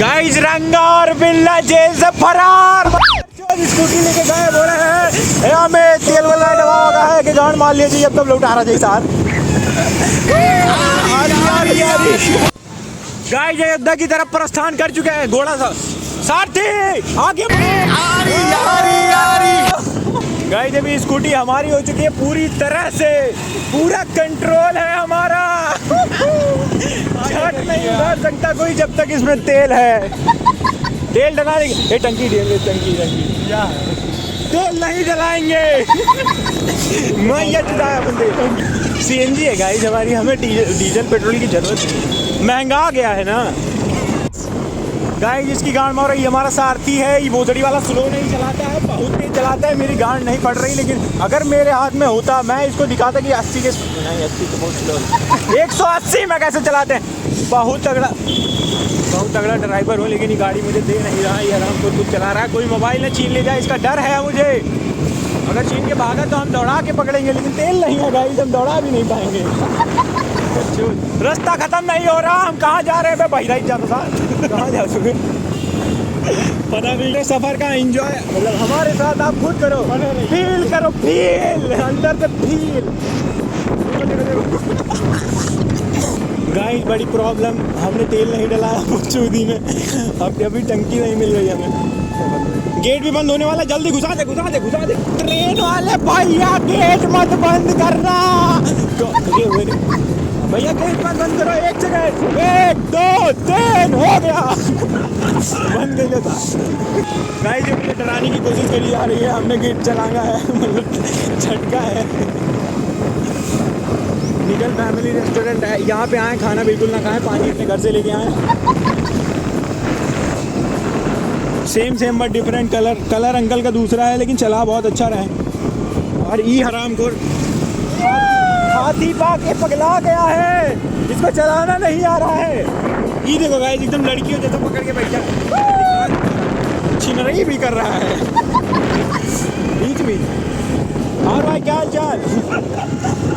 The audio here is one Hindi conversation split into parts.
गाइस रंगा और बिल्ला जेल से फरार। स्कूटी लेके गए, बोले हैं हमें तेल वाला डबा है कि गांड मार लीजिए, अब तब लोग उठा रहा चाहिए सार। गाइस अयोध्या की तरफ प्रस्थान कर चुके हैं। घोड़ा सा सारथी आगे गाइस अभी स्कूटी हमारी हो चुकी है पूरी तरह से, पूरा कंट्रोल है हमारा। झट नहीं उधर सकता कोई जब तक इसमें तेल है। तेल डलाने की टंकी तेल नहीं डलाएंगे। मैं ये चलाया बंदे। सीएनजी है गाइस हमारी, हमें डीजल पेट्रोल की जरूरत नहीं, महंगा आ गया है ना। गाइस जिसकी गांड मार रही हमारा सारथी है, ये बोझड़ी वाला स्लो नहीं चलाता है, बहुत तेज चलाता है। मेरी गांड नहीं पड़ रही, लेकिन अगर मेरे हाथ में होता मैं इसको दिखाता कि 80 के नहीं, 80 तो बहुत स्लो, 180 में कैसे चलाते हैं। बहुत तगड़ा ड्राइवर हो, लेकिन ये गाड़ी मुझे दे नहीं रहा है। ये आराम को खुद चला रहा है, कोई मोबाइल न छीन ले जाए इसका डर है मुझे। अगर छीन के भागा तो हम दौड़ा के पकड़ेंगे, लेकिन तेल नहीं है गाइस, हम दौड़ा भी नहीं पाएंगे। रास्ता खत्म नहीं हो रहा, हम कहाँ जा रहे हैं? मैं बहिरा ही जाता था, कहाँ जा चुके पता नहीं। सफर का एंजॉय मतलब हमारे साथ आप खुद करो, फील करो, फील अंदर से फील। गाइस बड़ी प्रॉब्लम, हमने तेल नहीं डलाया चूदी में, अब अभी टंकी नहीं मिल रही हमें। गेट भी बंद होने वाला, जल्दी घुसा दे। ट्रेन वाले भैया गेट मत बंद करना। भैया गेट मत बंद करो, एक सेकंड, 1 2 3 हो गया। बंद कर लेता। गाइस मुझे डराने की कोशिश करी जा रही है, हमने गेट चलाना है, मतलब झटका है। निकल फैमिली रेस्टोरेंट है, यहाँ पे आए खाना बिल्कुल ना खाएं, पानी अपने घर से लेके आए। Same but different colour uncle का दूसरा है, लेकिन चला बहुत अच्छा रहा है। और ई हरामखोर हाथी पाके पगला गया है, इसको चलाना नहीं आ रहा है। ये देखो गाइस एकदम लड़कियों जैसा पकड़ के बैठा, छिनरई भी कर रहा है बीच में। और भाई क्या हाल चाल?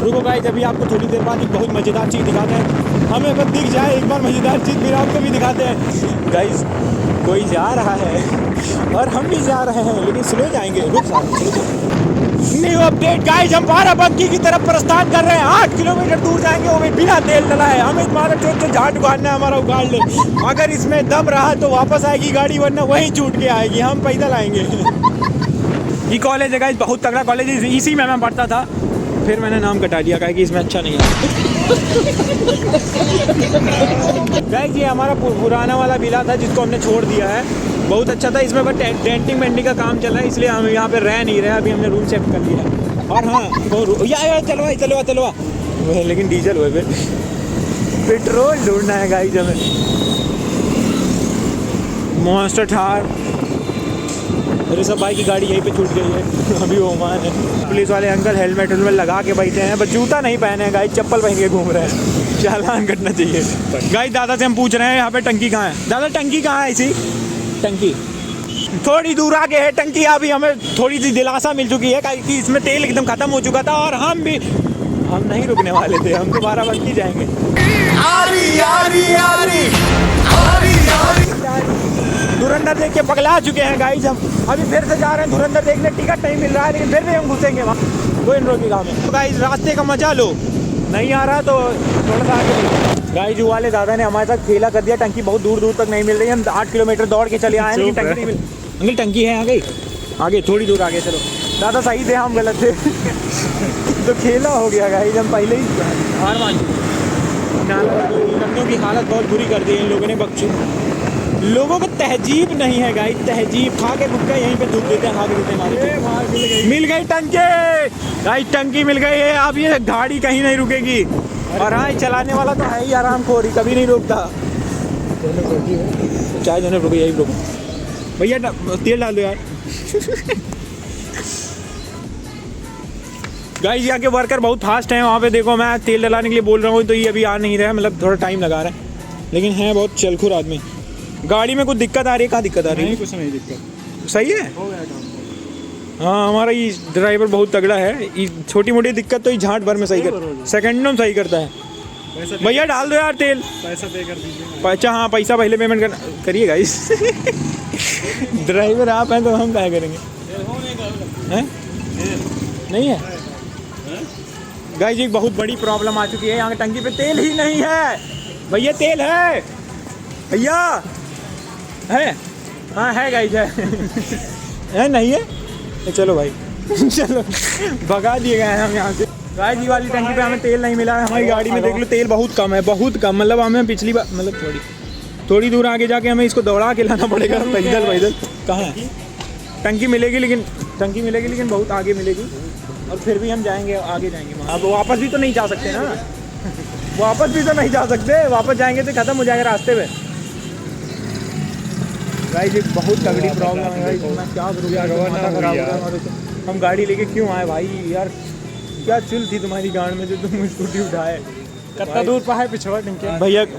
रुको गाइस अभी आपको थोड़ी देर बाद एक बहुत मज़ेदार चीज़ दिखाते हैं। हमें बस दिख जाए एक बार मज़ेदार चीज़, फिर आपको भी दिखाते हैं। गाइस कोई जा रहा है और हम भी जा रहे हैं, लेकिन स्लो जाएंगे, रुक न्यू अपडेट गाइस, हम बाराबंकी की तरफ प्रस्थान कर रहे हैं। 8 किलोमीटर दूर जाएंगे, वो भी बिना तेल डलाए। हमें तुम्हारा चोट से झाट उगाड़ना है, हमारा उगाड़ ले। अगर इसमें दम रहा तो वापस आएगी गाड़ी, वरना वहीं छूट के आएगी, हम पैदल आएंगे। ये कॉलेज है गाइस, बहुत तगड़ा कॉलेज है, इसी में मैं पढ़ता था, फिर मैंने नाम कटा दिया कि इसमें अच्छा नहीं है। गाइस ये हमारा पुराना वाला विला था जिसको हमने छोड़ दिया है, बहुत अच्छा था। इसमें बस डेंटिंग वेंटिंग का काम चल रहा है, इसलिए हम यहाँ पे रह नहीं रहे। अभी हमने रूम शिफ्ट कर लिया। और हाँ चलवा लेकिन डीजल हुए पे पेट्रोल ढूंढना है गाइस हमें। मॉन्स्टर थार ऋषभ भाई की गाड़ी यहीं पे छूट गई है, अभी वो मान है। पुलिस वाले अंकल हेलमेट लगा के बैठे हैं, बस जूता नहीं पहने हैं गाइस, चप्पल पहन के घूम रहे हैं। चालान कटना चाहिए गाइस। दादा से हम पूछ रहे हैं यहाँ पे टंकी कहाँ है? दादा टंकी कहाँ है? इसी टंकी थोड़ी दूर आगे है टंकी। अभी हमें थोड़ी सी दिलासा मिल चुकी है कि इसमें तेल एकदम खत्म हो चुका था, और हम नहीं रुकने वाले थे, हम तो बाराबंकी जाएंगे। धुरंधर देख के पगला चुके हैं गाइस हम। अभी फिर से जा रहे हैं धुरंधर देखने, टिकट नहीं मिल रहा है, लेकिन फिर भी हम घुसेंगे वहाँ कोई रोकेगा में। तो गाइस रास्ते का मजा लो, नहीं आ रहा तो थोड़ा सा आगे। गाइस वाले दादा ने हमारे साथ खेला कर दिया, टंकी बहुत दूर तक नहीं मिल रही। हम 8 किलोमीटर दौड़ के चले आए, लेकिन टंकी नहीं मिल। अंकल टंकी है आगे थोड़ी दूर आगे। चलो दादा सही थे, हम गलत थे। तो खेला हो गया गाइस, हम पहले ही हार मान चुके। लखनऊ की हालत बहुत बुरी कर दी है इन लोगों ने। बच्चों लोगों को तहजीब नहीं है गाइस, तहजीब। खा के भुक्का यहीं पे थूक देते हैं, खा के देते हैं। मिल गई टंकी गाइस, टंकी मिल गई है। अब ये गाड़ी कहीं नहीं रुकेगी, और हाँ चलाने वाला तो है ही आरामखोर, कभी नहीं रोकता। चाय देने रुको, यही रुको भैया, तेल डाल दो यार। गाइस यहाँ के वर्कर बहुत फास्ट हैं। वहाँ पे देखो मैं तेल डलाने के लिए बोल रहा हूँ तो ये अभी आ नहीं रहा है, मतलब थोड़ा टाइम लगा रहा है, लेकिन है बहुत चलखुर आदमी। गाड़ी में कुछ दिक्कत आ रही है? कहाँ दिक्कत आ रही है? कुछ नहीं दिक्कत, सही है, हो गया काम। हाँ हमारा ये ड्राइवर बहुत तगड़ा है। ये छोटी मोटी दिक्कत तो ये झाट भर में सही कर, सेकंडों में सही करता है। भैया डाल दो यार तेल। पैसा पे कर दीजिए। अच्छा हाँ पैसा पहले पेमेंट करिए गाइस। ड्राइवर आप हैं तो हम क्या करेंगे हैं? नहीं है गाइस, एक बहुत बड़ी प्रॉब्लम आ चुकी है, यहाँ टंकी पे तेल ही नहीं है। भैया तेल है? भैया है? हाँ है गाइस है नहीं है? चलो भाई चलो भगा दिए गए हैं हम यहाँ से। गाइस ये वाली टंकी पे हमें तेल नहीं मिला है। हमारी गाड़ी में देख लो तेल बहुत कम है, बहुत कम। मतलब हमें पिछली बार मतलब थोड़ी दूर आगे जाके हमें इसको दौड़ा के लाना पड़ेगा। पैदल कहाँ है? टंकी मिलेगी लेकिन बहुत आगे मिलेगी, और फिर भी हम जाएंगे, आगे जाएंगे वहाँ। अब वापस भी तो नहीं जा सकते ना, वापस जाएंगे तो ख़त्म हो जाएगा रास्ते में। गाइस एक बहुत तगड़ी प्रॉब्लम है गाइस, मैं क्या करूँ यार, माथा खराब हो गया। हम गाड़ी लेके क्यों आए भाई यार? क्या चुल थी तुम्हारी गाड़ में जो तुम स्कूटी उठाए? कितना दूर पर है पिछवा टंकी?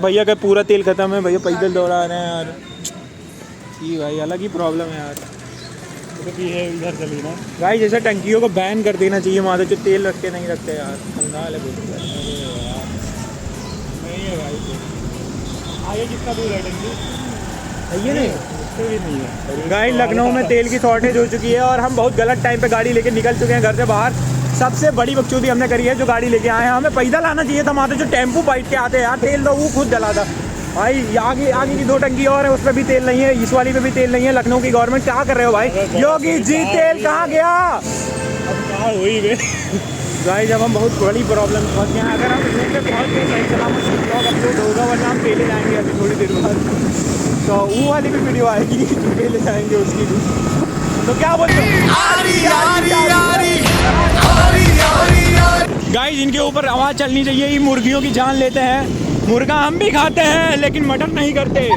भैया का पूरा तेल खत्म है। भैया पैदल दौड़ा रहे हैं यार। जी भाई अलग ही प्रॉब्लम है यार। तो भी है इधर चली ना भाई, जैसे टंकियों को बैन कर देना चाहिए वहाँ से, जो तेल रख के नहीं रखते यार। कंगाल है बहुत। नहीं है भाई, आगे कितना दूर है टंकी? ये नहीं भी नहीं है गाइस, लखनऊ में तेल की शॉर्टेज हो चुकी है और हम बहुत गलत टाइम पे गाड़ी लेके निकल चुके हैं घर से बाहर। सबसे बड़ी बकचोदी हमने करी है जो गाड़ी लेके आए हैं। हमें पैदल आना चाहिए था, वहाँ से जो टेम्पो बाइट के आते हैं यार, तेल तो वो खुद डला था भाई। आगे की 2 टंकी और है, उस पर भी तेल नहीं है, इस वाली पे भी तेल नहीं है। लखनऊ की गवर्नमेंट क्या कर रहे हो भाई? योगी जी तेल कहाँ गया? अब कहाँ हुई वे? गाइस जब हम बहुत बड़ी प्रॉब्लम फंस गए। अगर हम इसमें बहुत देर सही सलामत ब्लॉग अपलोड होगा, वरना हम पहले जाएंगे अभी थोड़ी देर बाद। तो वो वाली भी वीडियो आएगी जो पहले जाएंगे उसकी भी। तो क्या बोलते हैं गाइस, इनके ऊपर आवाज़ चलनी चाहिए। ये मुर्गियों की जान लेते हैं। मुर्गा हम भी खाते हैं लेकिन मटन नहीं करते।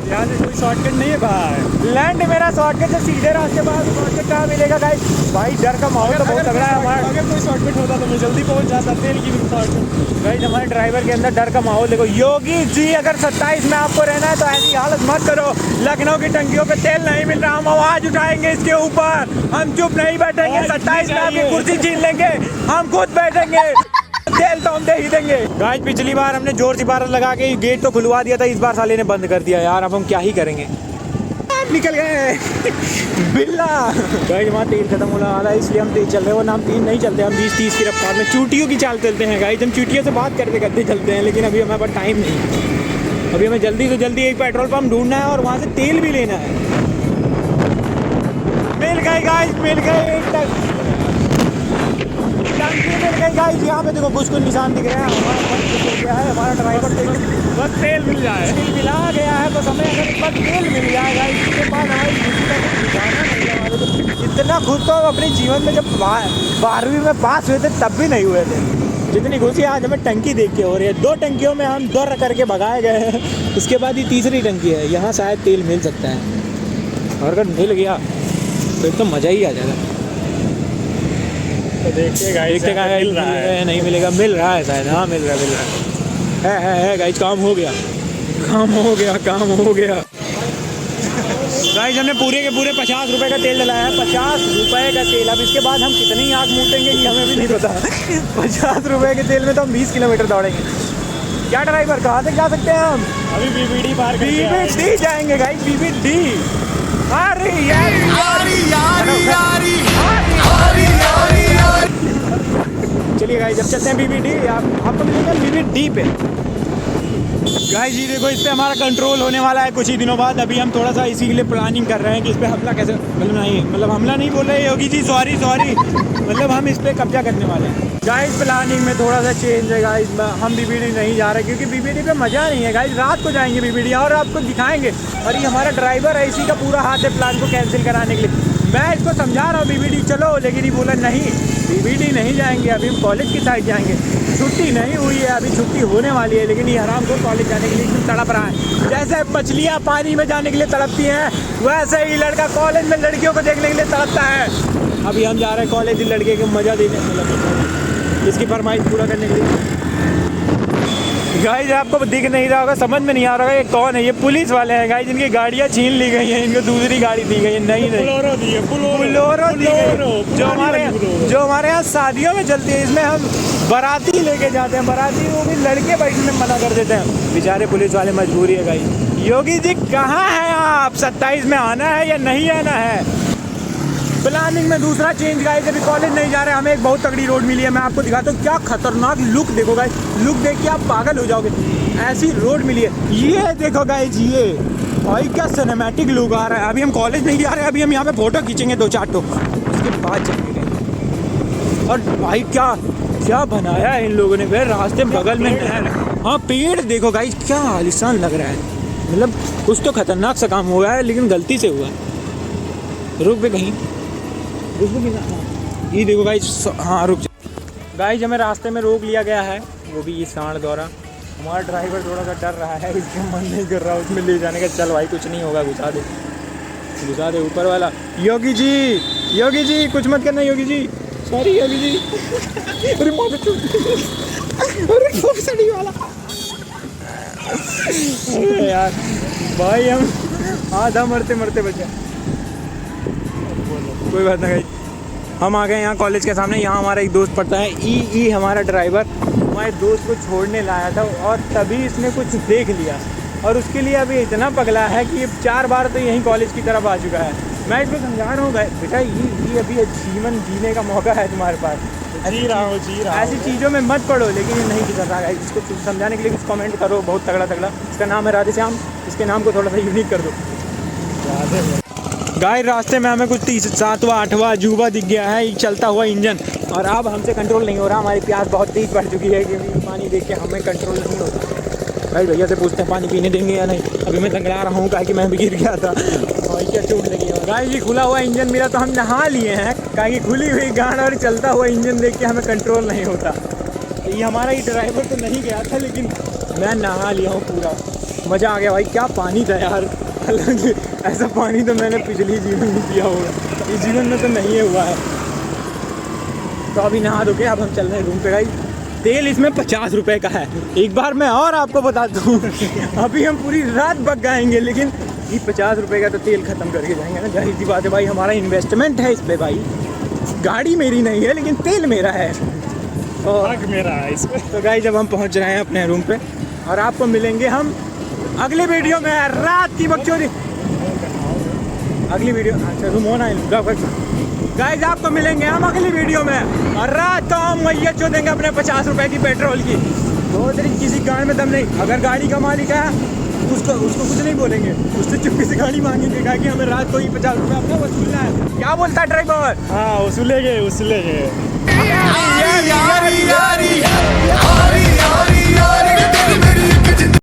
यहाँ से कोई शॉर्टकट नहीं है भाई। लैंड मेरा शॉर्टकट से सीधे रास्ते बाद शॉर्टकट कहाँ मिलेगा गाइस? भाई डर का माहौल तो बहुत तगड़ा है हमारा। अगर कोई शॉर्टकट होता तो मैं जल्दी पहुँच जाता। तेल की शॉर्टकट गाइस हमारे ड्राइवर के अंदर डर का माहौल देखो। योगी जी अगर 27 में आपको रहना है तो ऐसी हालत मत करो। लखनऊ की टंकियों पे तेल नहीं मिल रहा, हम आवाज उठाएंगे इसके ऊपर। हम चुप नहीं बैठेंगे। 27 में आपकी कुर्सी छीन लेंगे, हम खुद बैठेंगे। तेल तो हम दे ही देंगे। गाइस पिछली बार हमने जोर सिफारिश लगा के गेट तो खुलवा दिया था, इस बार साले ने बंद कर दिया यार। अब हम क्या ही करेंगे? निकल गए बिल्ला। गाइस वहाँ तेल खत्म होने वाला है, इसलिए हम तेज चल रहे हैं, वरना हम तेज नहीं चलते। हम 20-30 की रफ्तार में चूटियों की चाल चलते हैं गाइस। हम चूटियों से बात करते करते चलते हैं, लेकिन अभी हमारे पास टाइम नहीं। अभी हमें जल्दी से जल्दी एक पेट्रोल पंप ढूंढना है और वहाँ से तेल भी लेना है। मिल गए गाइस, मिल गए। एक तक मिल गई गाइस। यहाँ पे देखो कुछ निशान दिख रहे हैं। हमारा बस हो गया है, हमारा ड्राइवर बस तेल मिल जाए। तेल मिला गया है, बस हमें अगर एक बार तेल मिल जाएगा इसके बाद हमारी किसी का जाना नहीं है हमारे को। इतना खुद तो अपने जीवन में जब 12वीं में पास हुए थे तब भी नहीं हुए थे जितनी खुशी आज हमें टंकी देख के हो रही है। 2 टंकियों में हम दौड़ करके भगाए गए हैं, उसके बाद ये तीसरी टंकी है। यहाँ शायद तेल मिल सकता है, और अगर मिल गया फिर तो मज़ा ही आ जाएगा। तो देखते मिल रहा है नहीं मिलेगा, मिल रहा है शायद। हाँ मिल रहा है गाइस। काम हो गया गाइस। हमने पूरे के पूरे 50 रुपए का तेल डलाया है। 50 रुपए का तेल। अब इसके बाद हम कितनी आग मूतेंगे ये हमें भी नहीं पता। 50 रुपए के तेल में तो हम 20 किलोमीटर दौड़ेंगे। क्या ड्राइवर, कहाँ तक जा सकते हैं हम? अभी बीबीडी पार बीबीडी जाएंगे गाइस, बीबीडी। अरे यार चलिए गाइस जब चलते हैं बीबीडी। आपको मिलेगा बीबीडी पे। गाइस जी देखो, इस पे हमारा कंट्रोल होने वाला है कुछ ही दिनों बाद। अभी हम थोड़ा सा इसी के लिए प्लानिंग कर रहे हैं कि इस पे हमला कैसे, मतलब हमला नहीं बोल रहे योगी जी, सॉरी मतलब हम इस पे कब्जा करने वाले हैं गाइस। प्लानिंग में थोड़ा सा चेंज है गाइस। हम बीबीडी नहीं जा रहे क्योंकि बीबीडी पे मज़ा नहीं है गाइस। रात को जाएंगे बीबीडी और आपको दिखाएंगे। और ये हमारा ड्राइवर है, इसी का पूरा हाथ है प्लान को कैंसिल कराने के लिए। मैं इसको समझा रहा हूँ बीबीडी चलो, लेकिन ये बोला नहीं बीबीडी नहीं जाएंगे, अभी हम कॉलेज की साइड जाएंगे। छुट्टी नहीं हुई है, अभी छुट्टी होने वाली है, लेकिन ये हराम को कॉलेज जाने के लिए एकदम तड़प रहा है। जैसे मछलियाँ पानी में जाने के लिए तड़पती हैं, वैसे ही लड़का कॉलेज में लड़कियों को देखने के लिए तड़पता है। अभी हम जा रहे हैं कॉलेज लड़के को मज़ा देने, मतलब इसकी फरमाइश पूरा करने के लिए। गाइस आपको दिख नहीं रहा होगा, समझ में नहीं आ रहा होगा ये कौन है। ये पुलिस वाले हैं गाइस, जिनकी गाड़ियाँ छीन ली गई हैं, इनको दूसरी गाड़ी दी गई है। नहीं बोलेरो दी है, बोलेरो दी गई, जो हमारे यहाँ शादियों में चलती है। इसमें हम बाराती लेके जाते हैं, बाराती वो भी लड़के बैठने में मना कर देते हैं। बेचारे पुलिस वाले, मजबूरी है गाइस। योगी जी कहाँ हैं आप? 27 में आना है या नहीं आना है? प्लानिंग में दूसरा चेंज गाइस, अभी कॉलेज नहीं जा रहे, हमें एक बहुत तगड़ी रोड मिली है। मैं आपको दिखाता हूँ क्या खतरनाक लुक। देखो गाइस, लुक देख के आप पागल हो जाओगे, ऐसी रोड मिली है। ये देखो गाइस, ये भाई क्या सिनेमैटिक लुक आ रहा है। अभी हम कॉलेज नहीं जा रहे, अभी हम यहाँ पे फोटो खींचेंगे 2-4 तो उसके बाद चलेंगे। और भाई क्या क्या बनाया है इन लोगों ने भाई, रास्ते बगल में नहर। हाँ पेड़ देखो गाइस, क्या आलिशान लग रहा है। मतलब कुछ तो खतरनाक सा काम हुआ है, लेकिन गलती से हुआ है। रुक पे कहीं, ये देखो गाइस, हाँ रुक गाइस, हमें रास्ते में रोक लिया गया है, वो भी ये सांड द्वारा। हमारा ड्राइवर थोड़ा सा डर रहा है, इसका मन नहीं कर रहा उसमें ले जाने का। चल भाई कुछ नहीं होगा, घुसा दे ऊपर वाला। योगी जी कुछ मत करना योगी जी, सॉरी योगी जी। अरे सड़ी वाला, अरे यार भाई हम आधा मरते मरते बचे। कोई बात नहीं, हम आ गए यहाँ कॉलेज के सामने। यहाँ हमारा एक दोस्त पढ़ता है, ई हमारा ड्राइवर हमारे दोस्त को छोड़ने लाया था और तभी इसने कुछ देख लिया और उसके लिए अभी इतना पगला है कि 4 बार तो यहीं कॉलेज की तरफ आ चुका है। मैं इसको समझा रहा हूँ बेटा, ये अभी जीवन जीने का मौका है तुम्हारे पास, जी रहा हूँ ऐसी चीज़ों में मत पढ़ो। लेकिन ये नहीं गुजर रहा है, इसको समझाने के लिए कुछ कमेंट करो बहुत तगड़ा। इसका नाम है राधेश्याम, इसके नाम को थोड़ा सा यूनिक कर दो। गाइस रास्ते में हमें कुछ 7वां 8वां अजूबा दिख गया है, एक चलता हुआ इंजन, और अब हमसे कंट्रोल नहीं हो रहा। हमारी प्यास बहुत तेज बढ़ चुकी है क्योंकि पानी देख के हमें कंट्रोल नहीं होता। भाई भैया से पूछते हैं पानी पीने देंगे या नहीं। अभी मैं तंगड़ा रहा हूँ कहा कि मैं भी गिर गया था, भाई क्या चोट लगी है। गाइस ये खुला हुआ इंजन मिला तो हम नहा लिए हैं, कहा कि खुली हुई गाड़ और चलता हुआ इंजन देख के हमें कंट्रोल नहीं होता। ये हमारा ही ड्राइवर तो नहीं गया था, लेकिन मैं नहा लिया हूँ पूरा, मज़ा आ गया भाई। क्या पानी था यार, ऐसा पानी तो मैंने पिछली जीवन में पिया होगा, इस जीवन में तो नहीं हुआ है। तो अभी नहा धो के अब हम चल रहे हैं रूम पे। गाइस तेल इसमें 50 रुपये का है। एक बार मैं और आपको बता दूँ, अभी हम पूरी रात भगाएंगे, लेकिन ये 50 रुपये का तो तेल ख़त्म करके जाएंगे ना। जाहिर सी बात है भाई, हमारा इन्वेस्टमेंट है इस पर भाई। गाड़ी मेरी नहीं है लेकिन तेल मेरा है, तो मेरा है इस पर। तो गाइस जब हम पहुँच रहे हैं अपने रूम पे और आपको मिलेंगे हम अगले वीडियो में। रात की बकचोदी अगली वीडियो, अच्छा रूम होना है गाइस, आपको मिलेंगे हम अगली वीडियो में। और रात को हम मैयत जो देंगे अपने 50 रुपए की पेट्रोल की। दो तरीके किसी गाड़ी में दम नहीं, अगर गाड़ी का मालिक है उसको कुछ नहीं बोलेंगे, उससे चुपके से गाड़ी मांगेंगे, कहा कि हमें रात को ही 50 रुपये अपना वसूलना है। क्या बोलता है ड्राइवर? हाँ वसूलेंगे।